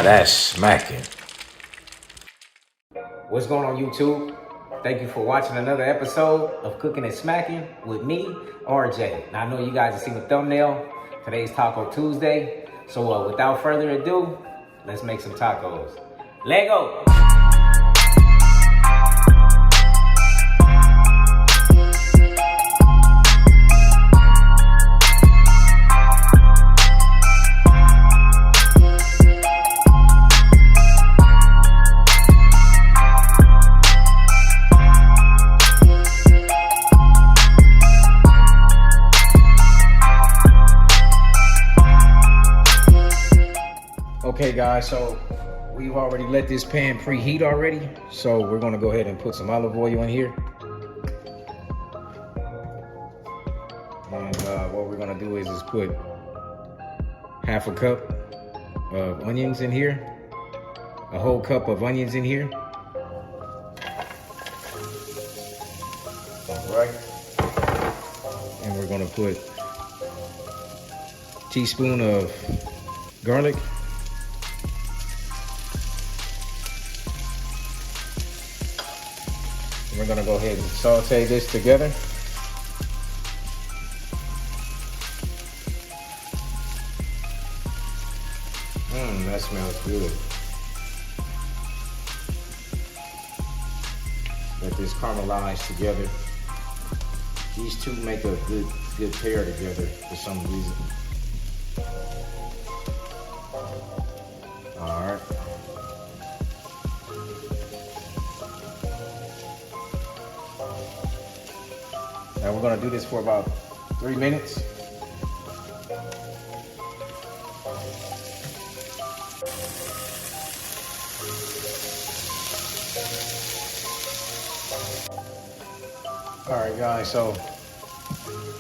that's smacking. What's going on, YouTube? Thank you for watching another episode of Cooking and Smacking with me, RJ. Now, I know you guys have seen the thumbnail. Today's Taco Tuesday. So without further ado, let's make some tacos. Let go! Okay guys, so we've already let this pan preheat already. So we're gonna go ahead and put some olive oil in here. And what we're gonna do is put half a cup of onions in here, a whole cup of onions in here. All right. And we're gonna put a teaspoon of garlic. We're gonna go ahead and saute this together. That smells good. Let this caramelize together. These two make a good pair together for some reason. All right. Now we're gonna do this for about 3 minutes. All right, guys, so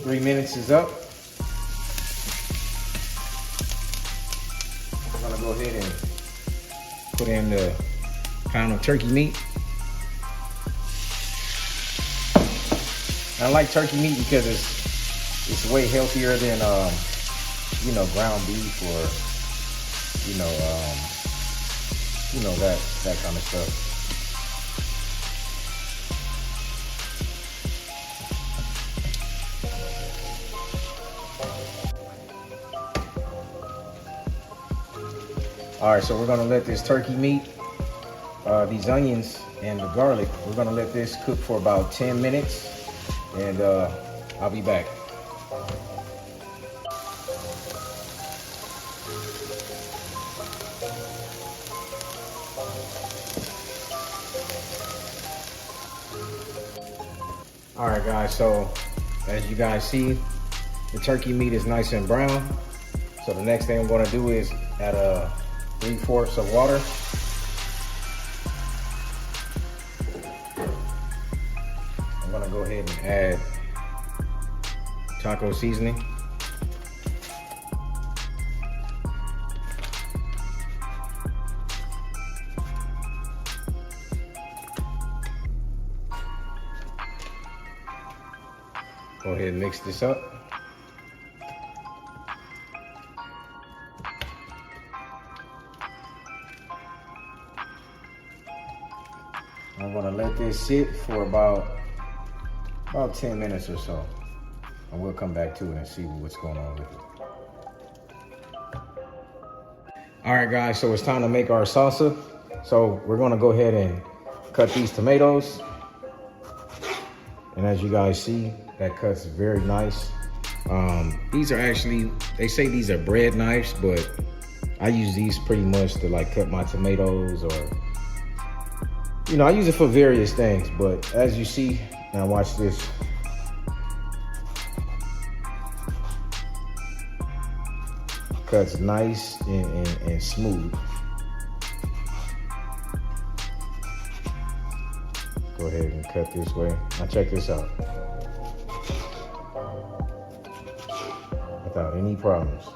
3 minutes is up. I'm gonna go ahead and put in the pound of turkey meat. I like turkey meat because it's way healthier than you know, ground beef or you know that kind of stuff. All right, so we're gonna let this turkey meat, these onions and the garlic, we're gonna let this cook for about 10 minutes. And I'll be back. All right, guys, so as you guys see, the turkey meat is nice and brown. So the next thing I'm gonna do is add 3/4 of water. I'm gonna go ahead and add taco seasoning. Go ahead and mix this up. I'm gonna let this sit for about 10 minutes or so, and we'll come back to it and see what's going on with it. All right, guys, so it's time to make our salsa. So we're gonna go ahead and cut these tomatoes. And as you guys see, that cuts very nice. These are actually, they say these are bread knives, but I use these pretty much to like cut my tomatoes, or, you know, I use it for various things. But as you see, now watch this. Cuts nice and smooth. Go ahead and cut this way. Now check this out. Without any problems.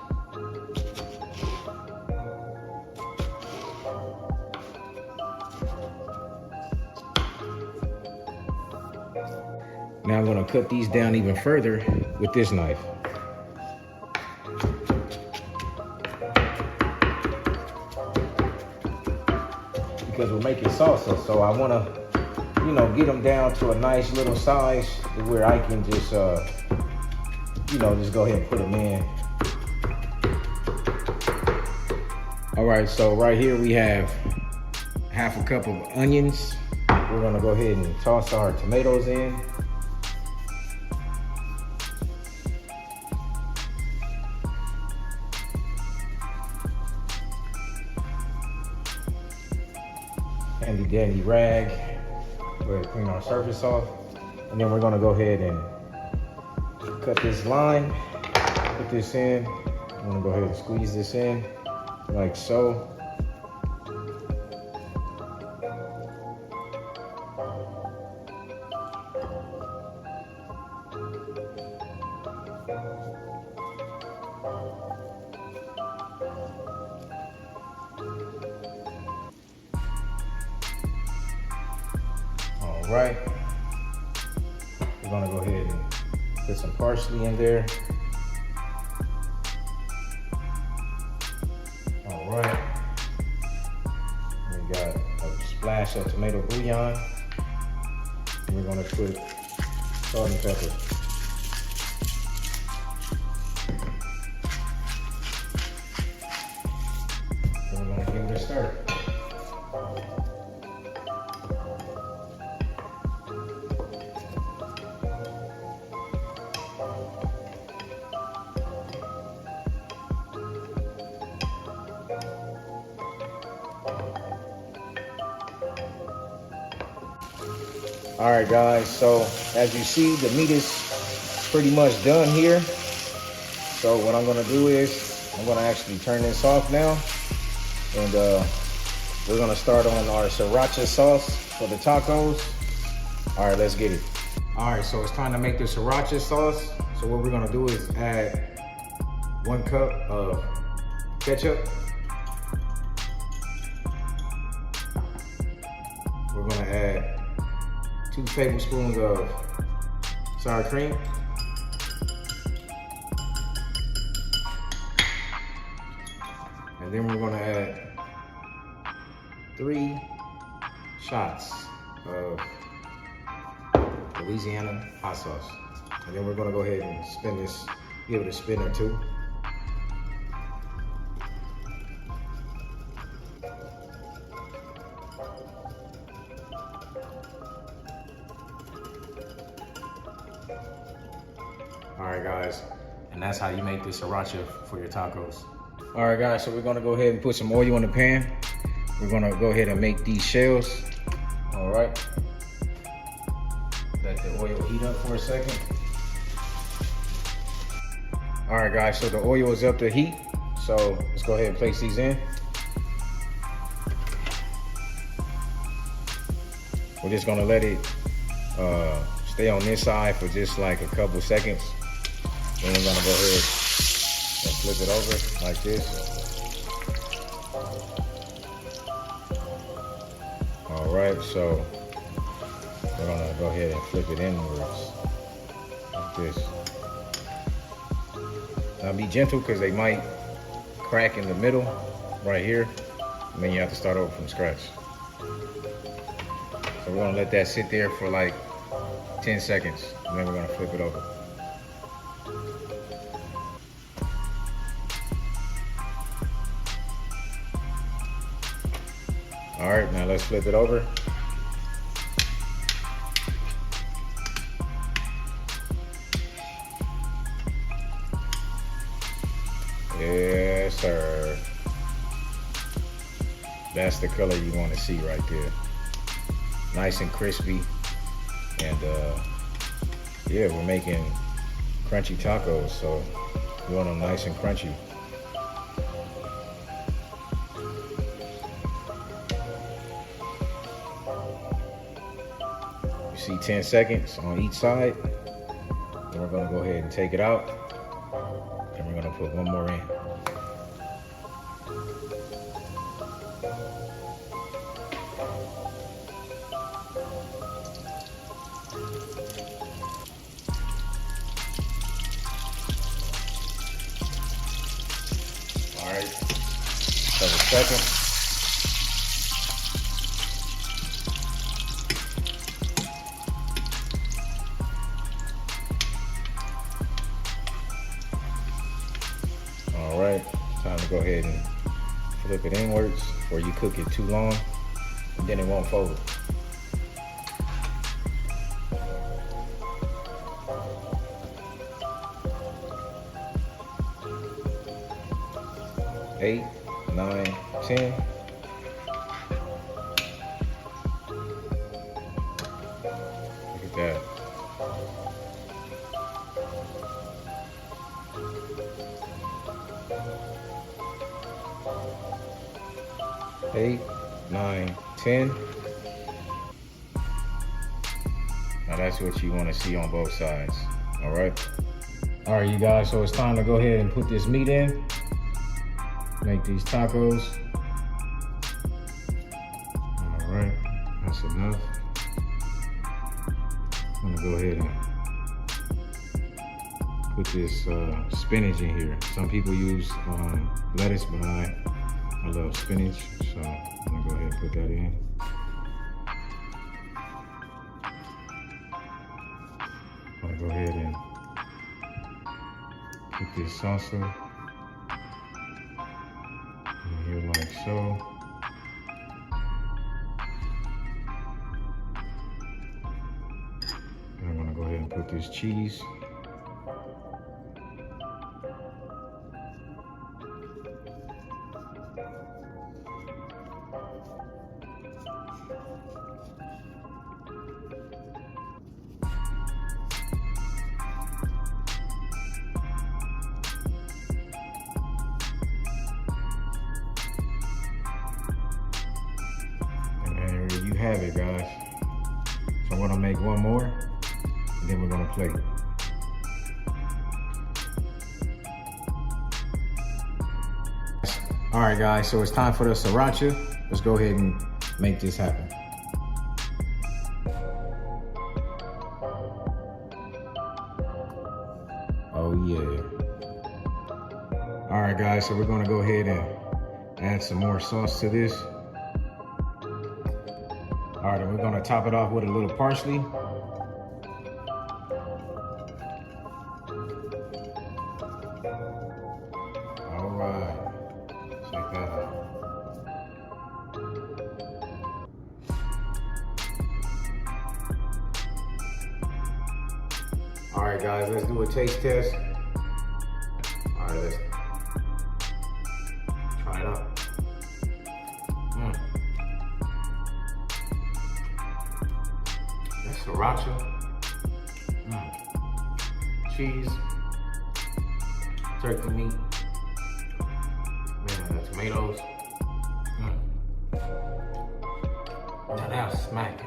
Now I'm gonna cut these down even further with this knife. because we're making salsa. So I want to, you know, get them down to a nice little size where I can just, you know, just go ahead and put them in. All right, so right here we have half a cup of onions. We're gonna go ahead and toss our tomatoes in. Handy dandy rag. Go ahead and clean our surface off. And then we're gonna go ahead and cut this line, put this in. I'm gonna go ahead and squeeze this in like so. All right, we're gonna go ahead and put some parsley in there. All right, we got a splash of tomato bouillon. And we're gonna put salt and pepper. And we're gonna give it a stir. All right, guys, so as you see, the meat is pretty much done here. So what I'm gonna do is, I'm gonna actually turn this off now. And we're gonna start on our Sriracha sauce for the tacos. All right, let's get it. All right, so it's time to make the Sriracha sauce. So what we're gonna do is add 1 cup of ketchup. We're gonna add 2 tablespoons of sour cream. And then we're gonna add 3 shots of Louisiana Hot Sauce. And then we're gonna go ahead and spin this, give it a spin or 2. All right, guys, and that's how you make the Sriracha for your tacos. All right, guys, so we're gonna go ahead and put some oil in the pan. We're gonna go ahead and make these shells. All right, let the oil heat up for a second. All right, guys, so the oil is up to heat. So let's go ahead and place these in. We're just gonna let it stay on this side for just like a couple seconds. Then we're gonna go ahead and flip it over like this. All right, so we're gonna go ahead and flip it inwards like this. Now be gentle because they might crack in the middle right here. And then you have to start over from scratch. So we're gonna let that sit there for like 10 seconds, and then we're gonna flip it over. All right, now let's flip it over. Yes, sir. That's the color you want to see right there. Nice and crispy. And yeah, we're making crunchy tacos, so we want them nice and crunchy. You see 10 seconds on each side. Then we're gonna go ahead and take it out. And we're gonna put one more in. All right, so the second. go ahead and flip it inwards, or you cook it too long, and then it won't fold. Eight, 9, 10. Look at that. Eight, 9, 10. Now that's what you want to see on both sides. All right. All right, you guys. So it's time to go ahead and put this meat in. Make these tacos. All right, that's enough. I'm gonna go ahead and put this spinach in here. Some people use lettuce, but I love spinach, so I'm gonna go ahead and put that in. I'm gonna go ahead and put this salsa in here like so. And I'm gonna go ahead and put this cheese. You have it, guys. So I'm gonna make one more, and then we're gonna plate it. All right, guys, so it's time for the sriracha. Let's go ahead and make this happen. Oh yeah. All right, guys, so we're gonna go ahead and add some more sauce to this. All right, and we're gonna top it off with a little parsley. All right, check that out. All right, guys, let's do a taste test. All right, let's try it out. Sriracha, cheese, turkey meat, man, the tomatoes. Now that's smacking.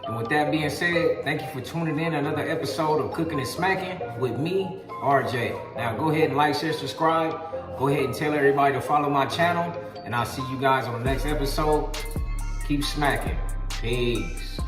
And with that being said, thank you for tuning in to another episode of Cookin' and Smackin' with me, RJ. Now go ahead and like, share, subscribe. Go ahead and tell everybody to follow my channel. And I'll see you guys on the next episode. Keep smacking. Peace.